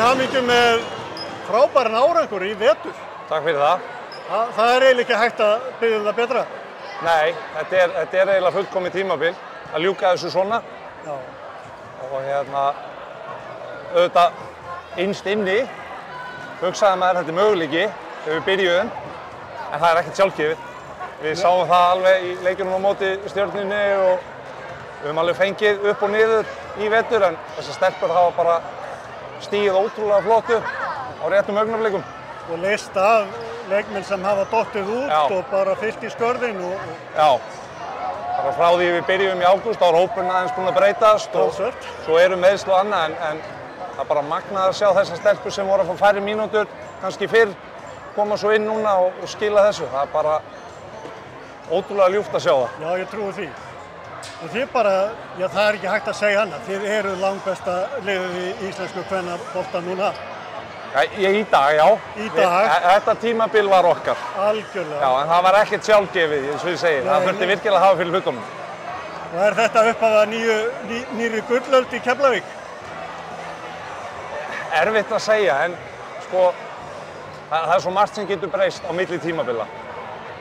hamingju með frábæran árangur í vetur. Takk fyrir það. Það eiginlega ekki hægt að biðja það betra. Nei, þetta er eiginlega fullkomið tímabil að ljúka þessu svona. Já. Og auðvitað innst inni hugsaði maður þetta er möguleiki þegar við byrjuðum, en það er ekkert sjálfgefið. Við sáum það alveg í leikjunum á móti Stjörnunni og við höfum alveg fengið upp og niður í vetur, en þessar stelpur hafa bara stigið ótrúlega flott upp á réttum augnablikum. Og leyst af leikmenn sem hafa dottið út og bara fyllt í skörðin. Já, bara frá því við byrjum í ágúst, þá er hópurinn aðeins búinn að breytast og svo eru meiðsl og annað, en það er bara magnað að sjá þessar stelpur sem voru að fá færri mínútur, kannski fyrr, koma svo inn núna og skila þessu. Það er bara ótrúlega ljúft að sjá það. Já, ég trúi því. Og þið bara, já það er ekki hægt að segja annað, þið eru langbesta liðið í íslensku kvennabolta núna. Já, í dag, já. Í dag. Þetta tímabil var okkar. Algjörlega. Já, en það var ekkert sjálfgefið, eins og ég segi. Það þurfti virkilega að hafa fyrir hlutunum. Og er þetta upphafið að nýrri gullöld í Keflavík? Erfitt að segja, en sko, það er svo margt sem getur breyst á milli tímabila.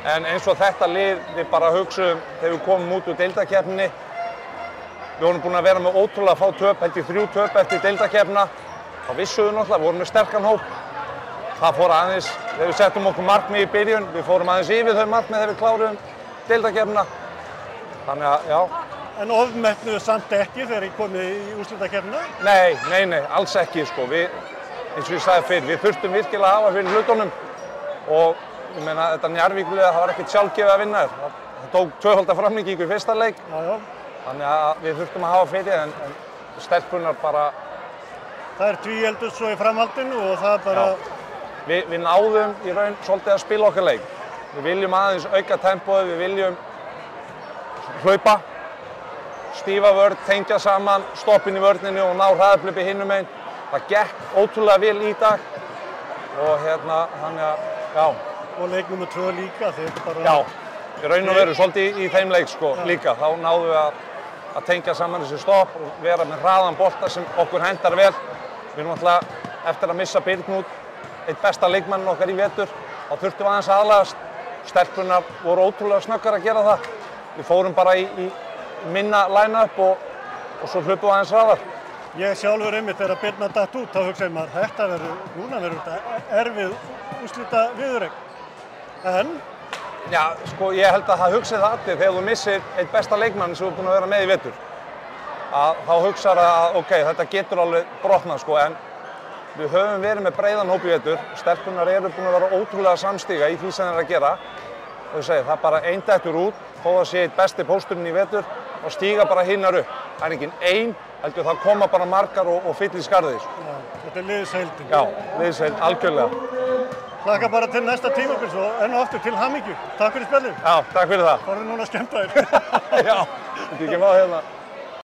En eins og þetta lið, við bara hugsuðum þegar við komum út úr deildakeppninni. Við vorum búin að vera með ótrúlega fá töp, held ég 3 töp eftir deildakeppnina. Þá vissuðum við náttúrulega, við vorum með sterkan hóp. Það fór aðeins, þegar við settum okkur markmið í byrjun, við fórum aðeins yfir þau markmið þegar við kláruðum deildakeppnina. Þannig að, já. En ofmetnuðu samt ekki þegar þið komið í úrslitakeppnina? Nei, alls ekki, sko. Eins og ég sagði fyrr, við þurftum virkilega að hafa fyrir hlutunum og ég meina, þetta Njarðvíkurlið, það var ekkert sjálfgefið að vinna þér. Það tók 2-falda framlengingu í fyrsta leik. Já. Þannig að við þurftum að hafa fyrir, en stelpunar bara... Það er tvíeldust svo í framhaldinu og það bara... Já. Við náðum í raun svolítið að spila okkar leik. Við viljum aðeins auka tempóið, við viljum hlaupa, stífa vörn, tengja saman, stoppin í vörninni og ná hraðahlaupi hinum megin. Það gekk ótrúlega vel í dag og þannig að, já. Og leik nr. 2 líka, þeir bara... Já, í raun og veru, svolítið í þeim leik sko, líka. Þá náðum við að tengja saman þessi stopp og vera með hraðan bolta sem okkur hendar vel. Við erum alltaf, eftir að missa Birnu út, eitt besta leikmannin okkar í vetur, þá þurftum við aðeins aðlagast. Stelpunar voru ótrúlega snöggar að gera það. Við fórum bara í minna line-up og svo hlupum við aðeins hraðar. Ég sjálfur einmitt þegar Birna datt út, þá hugsaði maður, núna verður þetta erfið úrslita viðureign. En? Já, sko, ég held að það hugsið það allir þegar þú missir eitt besta leikmann sem þú er búin að vera með í vetur. Þá hugsaðu að, ok, þetta getur alveg brotnað, sko, en við höfum verið með breiðan hóp í vetur. Stelpunar eru búin að vera ótrúlega samstíga í því sem þeir eru að gera. Og ég segi, það er bara einn dettur út, þó að sé eitt besti pósturinn í vetur og stíga bara hinnar upp. Það er enginn ein, heldur það koma bara margar og fylla í skarðið. Já, þetta er liðsheildin. Já, liðsheild, algjörlega. Hlakka bara til næsta tímabils og enn og aftur til hamingju. Takk fyrir spjallið. Já, takk fyrir það. Farðu núna að skemmta þér. Já, þetta er ekki má hérna.